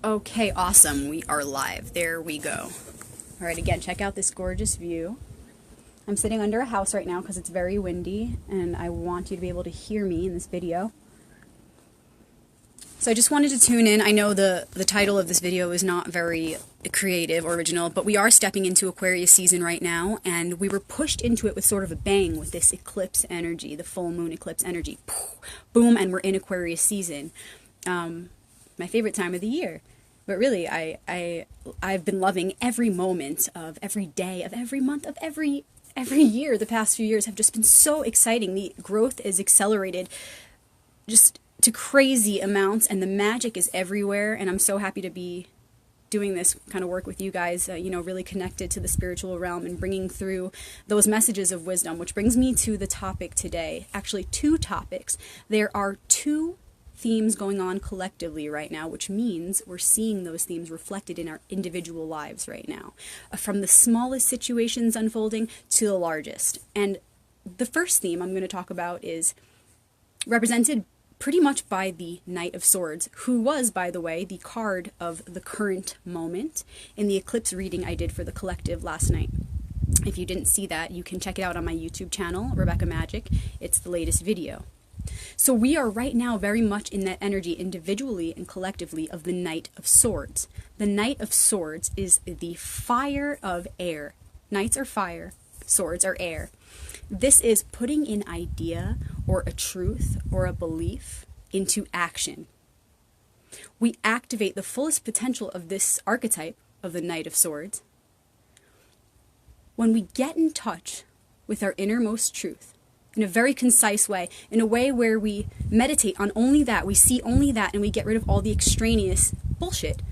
Okay, awesome. We are live. There we go. All right, again, check out this gorgeous view. I'm sitting under a house right now because it's very windy, and I want you to be able to hear me in this video. So I just wanted to tune in. I know the title of this video is not very creative or original, but we are stepping into Aquarius season right now, and we were pushed into it with sort of a bang with this eclipse energy, the full moon eclipse energy. Boom, and we're in Aquarius season. My favorite time of the year. But really, I've been loving every moment of every day, of every month, of every year. The past few years have just been so exciting. The growth is accelerated just to crazy amounts, and the magic is everywhere. And I'm so happy to be doing this kind of work with you guys, really connected to the spiritual realm and bringing through those messages of wisdom, which brings me to the topic today. Actually, two topics. There are two themes going on collectively right now, which means we're seeing those themes reflected in our individual lives right now, from the smallest situations unfolding to the largest. And the first theme I'm going to talk about is represented pretty much by the Knight of Swords, who was, by the way, the card of the current moment in the eclipse reading I did for the collective last night. If you didn't see that, you can check it out on my YouTube channel, Rebecca Magic. It's the latest video. So we are right now very much in that energy individually and collectively of the Knight of Swords. The Knight of Swords is the fire of air. Knights are fire, swords are air. This is putting an idea or a truth or a belief into action. We activate the fullest potential of this archetype of the Knight of Swords when we get in touch with our innermost truth in a very concise way, in a way where we meditate on only that, we see only that, and we get rid of all the extraneous bullshit.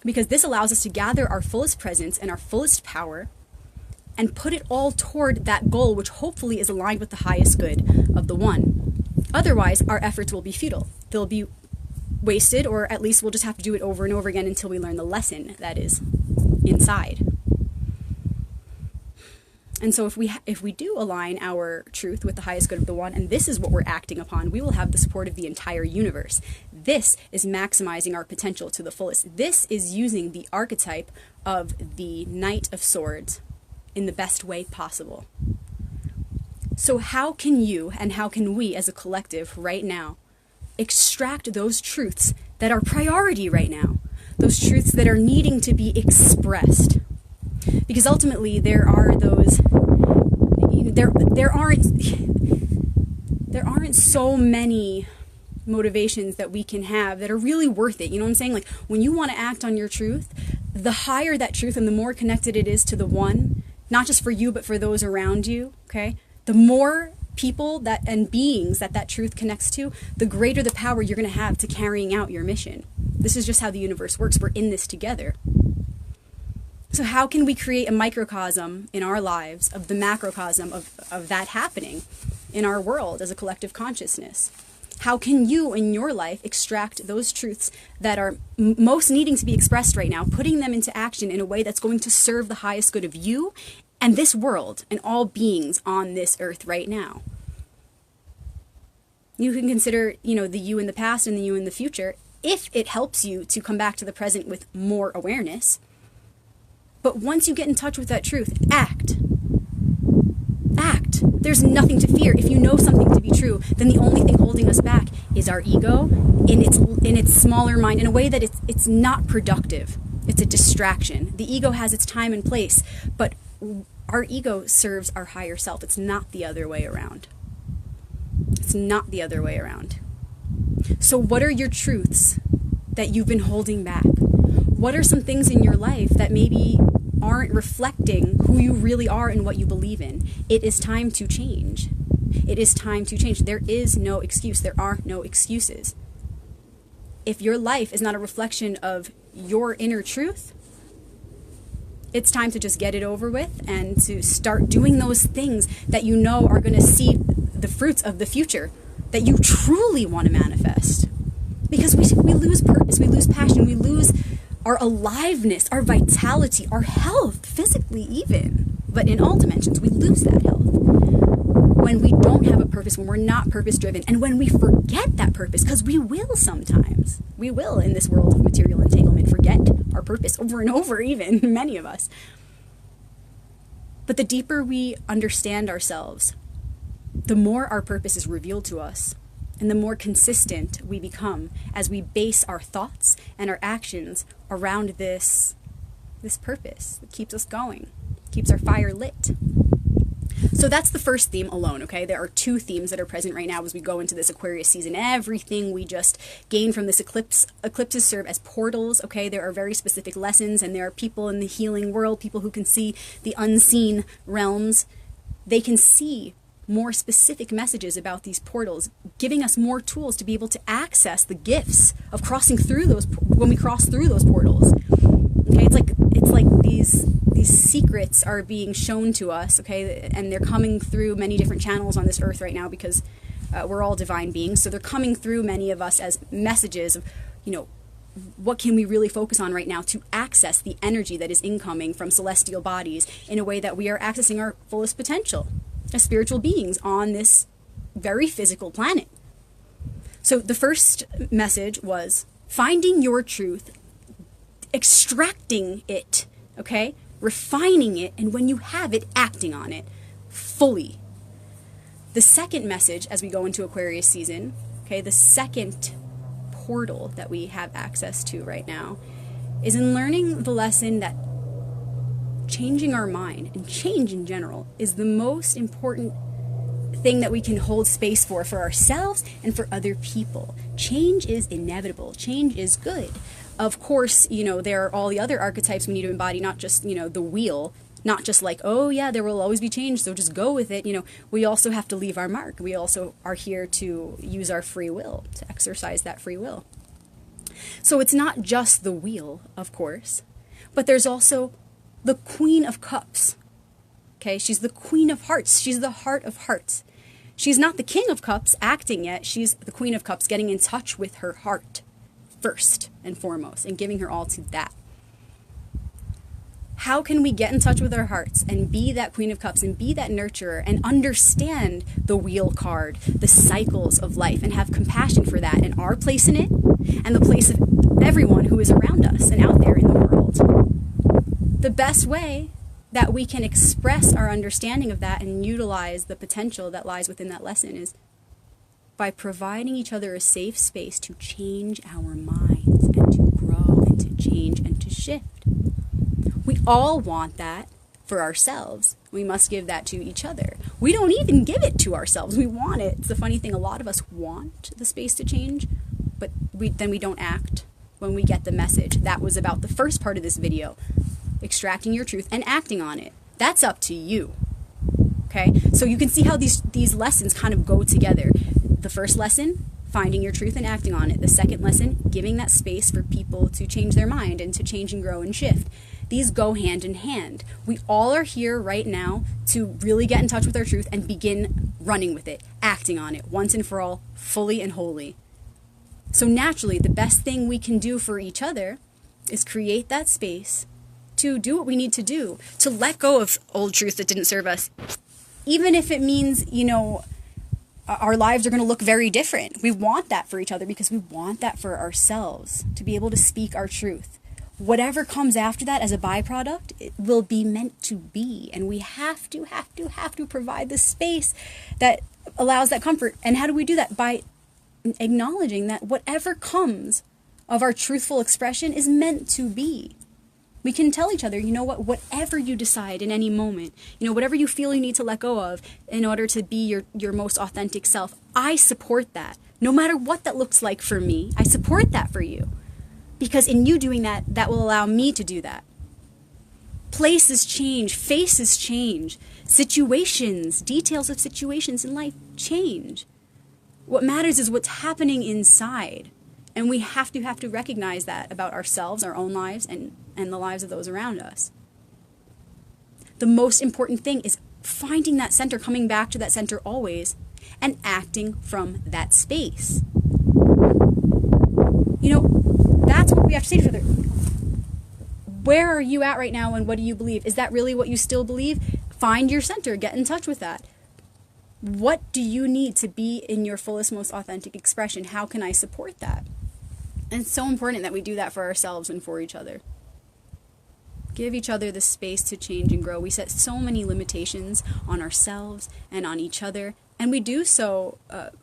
Because this allows us to gather our fullest presence and our fullest power and put it all toward that goal, which hopefully is aligned with the highest good of the one. Otherwise, our efforts will be futile. They'll be wasted, or at least we'll just have to do it over and over again until we learn the lesson that is inside. And so if we do align our truth with the highest good of the one, and this is what we're acting upon, we will have the support of the entire universe. This is maximizing our potential to the fullest. This is using the archetype of the Knight of Swords in the best way possible. So how can you and how can we as a collective right now extract those truths that are priority right now? Those truths that are needing to be expressed? Because ultimately there are those, there aren't so many motivations that we can have that are really worth it. You know what I'm saying? Like, when you want to act on your truth, the higher that truth and the more connected it is to the one, not just for you, but for those around you, okay? The more people that and beings that truth connects to, the greater the power you're going to have to carrying out your mission. This is just how the universe works. We're in this together. So how can we create a microcosm in our lives of the macrocosm of that happening in our world as a collective consciousness? How can you in your life extract those truths that are most needing to be expressed right now, putting them into action in a way that's going to serve the highest good of you and this world and all beings on this earth right now? You can consider, the you in the past and the you in the future, if it helps you to come back to the present with more awareness. But once you get in touch with that truth, act. Act. There's nothing to fear. If you know something to be true, then the only thing holding us back is our ego in its smaller mind, in a way that it's not productive. It's a distraction. The ego has its time and place, but our ego serves our higher self. It's not the other way around. It's not the other way around. So what are your truths that you've been holding back? What are some things in your life that maybe aren't reflecting who you really are and what you believe in? It is time to change. It is time to change. There is no excuse. There are no excuses. If your life is not a reflection of your inner truth, it's time to just get it over with and to start doing those things that you know are going to see the fruits of the future that you truly want to manifest. Because we lose purpose, we lose passion, we lose our aliveness, our vitality, our health, physically even. But in all dimensions, we lose that health. when we don't have a purpose, when we're not purpose driven, and when we forget that purpose, because we will sometimes. We will, in this world of material entanglement, forget our purpose over and over, even, many of us. But the deeper we understand ourselves, the more our purpose is revealed to us, and the more consistent we become as we base our thoughts and our actions around this purpose that keeps us going, keeps our fire lit. So that's the first theme alone, okay? There are two themes that are present right now as we go into this Aquarius season. Everything we just gain from this eclipses serve as portals, okay? There are very specific lessons, and there are people in the healing world, people who can see the unseen realms. They can see more specific messages about these portals, giving us more tools to be able to access the gifts of crossing through those, when we cross through those portals. Okay, it's like these secrets are being shown to us, okay, and they're coming through many different channels on this earth right now, because we're all divine beings. So they're coming through many of us as messages of, what can we really focus on right now to access the energy that is incoming from celestial bodies in a way that we are accessing our fullest potential as spiritual beings on this very physical planet. So the first message was finding your truth, extracting it, okay? Refining it, and when you have it, acting on it fully. The second message as we go into Aquarius season, okay, the second portal that we have access to right now is in learning the lesson that changing our mind and change in general is the most important thing that we can hold space for ourselves and for other people. Change is inevitable. Change is good. Of course, there are all the other archetypes we need to embody, not just, the wheel, not just like, oh yeah, there will always be change, so just go with it. We also have to leave our mark. We also are here to use our free will, to exercise that free will. So it's not just the wheel, of course, but there's also the Queen of Cups. Okay, she's the Queen of Hearts. She's the Heart of Hearts. She's not the King of Cups acting yet. She's the Queen of Cups, getting in touch with her heart first and foremost, and giving her all to that. How can we get in touch with our hearts and be that Queen of Cups and be that nurturer and understand the wheel card, the cycles of life, and have compassion for that and our place in it and the place of everyone who is around us and out there in the world? The best way that we can express our understanding of that and utilize the potential that lies within that lesson is by providing each other a safe space to change our minds and to grow and to change and to shift. We all want that for ourselves. We must give that to each other. We don't even give it to ourselves. We want it. It's the funny thing, a lot of us want the space to change, but then we don't act when we get the message. That was about the first part of this video, extracting your truth and acting on it. That's up to you. Okay? So you can see how these lessons kind of go together. The first lesson, finding your truth and acting on it. The second lesson, giving that space for people to change their mind and to change and grow and shift. These go hand in hand. We all are here right now to really get in touch with our truth and begin running with it, acting on it once and for all, fully and wholly. So naturally, the best thing we can do for each other is create that space to do what we need to do, to let go of old truth that didn't serve us. Even if it means, our lives are going to look very different. We want that for each other because we want that for ourselves, to be able to speak our truth. Whatever comes after that as a byproduct, it will be meant to be. And we have to provide the space that allows that comfort. And how do we do that? By acknowledging that whatever comes of our truthful expression is meant to be. We can tell each other, whatever you decide in any moment, whatever you feel you need to let go of in order to be your most authentic self, I support that. No matter what that looks like for me, I support that for you. Because in you doing that, that will allow me to do that. Places change, faces change, situations, details of situations in life change. What matters is what's happening inside. And we have to recognize that about ourselves, our own lives, and the lives of those around us. The most important thing is finding that center, coming back to that center always, and acting from that space. That's what we have to say to each other. Where are you at right now, and what do you believe? Is that really what you still believe? Find your center. Get in touch with that. What do you need to be in your fullest, most authentic expression? How can I support that? And it's so important that we do that for ourselves and for each other. Give each other the space to change and grow. We set so many limitations on ourselves and on each other, and we do so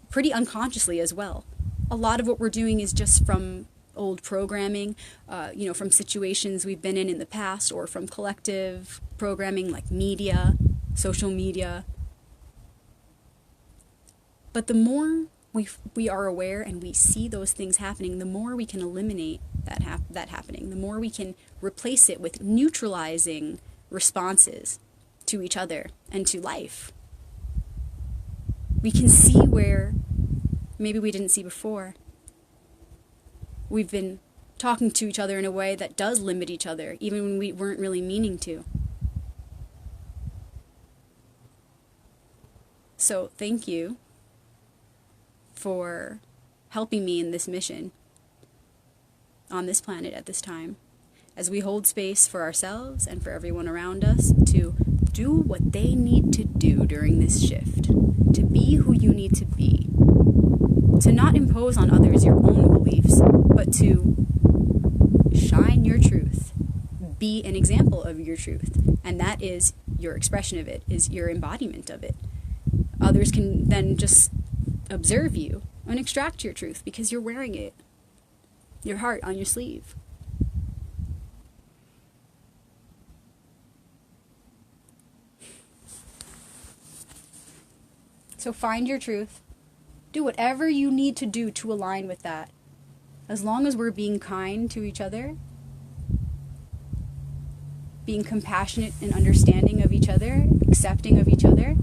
pretty unconsciously as well. A lot of what we're doing is just from old programming, from situations we've been in the past, or from collective programming like media, social media. But the more we are aware and we see those things happening, the more we can eliminate that happening. The more we can replace it with neutralizing responses to each other and to life. We can see where maybe we didn't see before. We've been talking to each other in a way that does limit each other, even when we weren't really meaning to. So thank you for helping me in this mission on this planet at this time, as we hold space for ourselves and for everyone around us to do what they need to do during this shift, to be who you need to be, to not impose on others your own beliefs, but to shine your truth, be an example of your truth, and that is your expression of it, is your embodiment of it. Others can then just observe you and extract your truth because you're wearing it, your heart on your sleeve. So find your truth. Do whatever you need to do to align with that. As long as we're being kind to each other, being compassionate and understanding of each other, accepting of each other,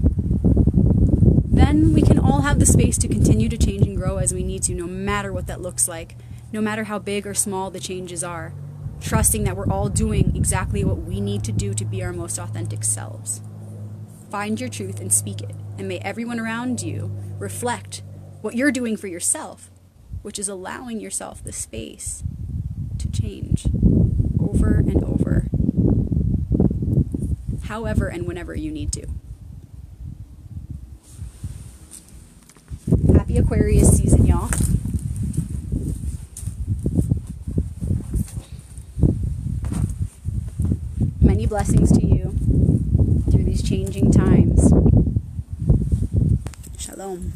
then we can all have the space to continue to change and grow as we need to, no matter what that looks like, no matter how big or small the changes are, trusting that we're all doing exactly what we need to do to be our most authentic selves. Find your truth and speak it, and may everyone around you reflect what you're doing for yourself, which is allowing yourself the space to change over and over, however and whenever you need to. Happy Aquarius season, y'all. Many blessings to you through these changing times. Shalom.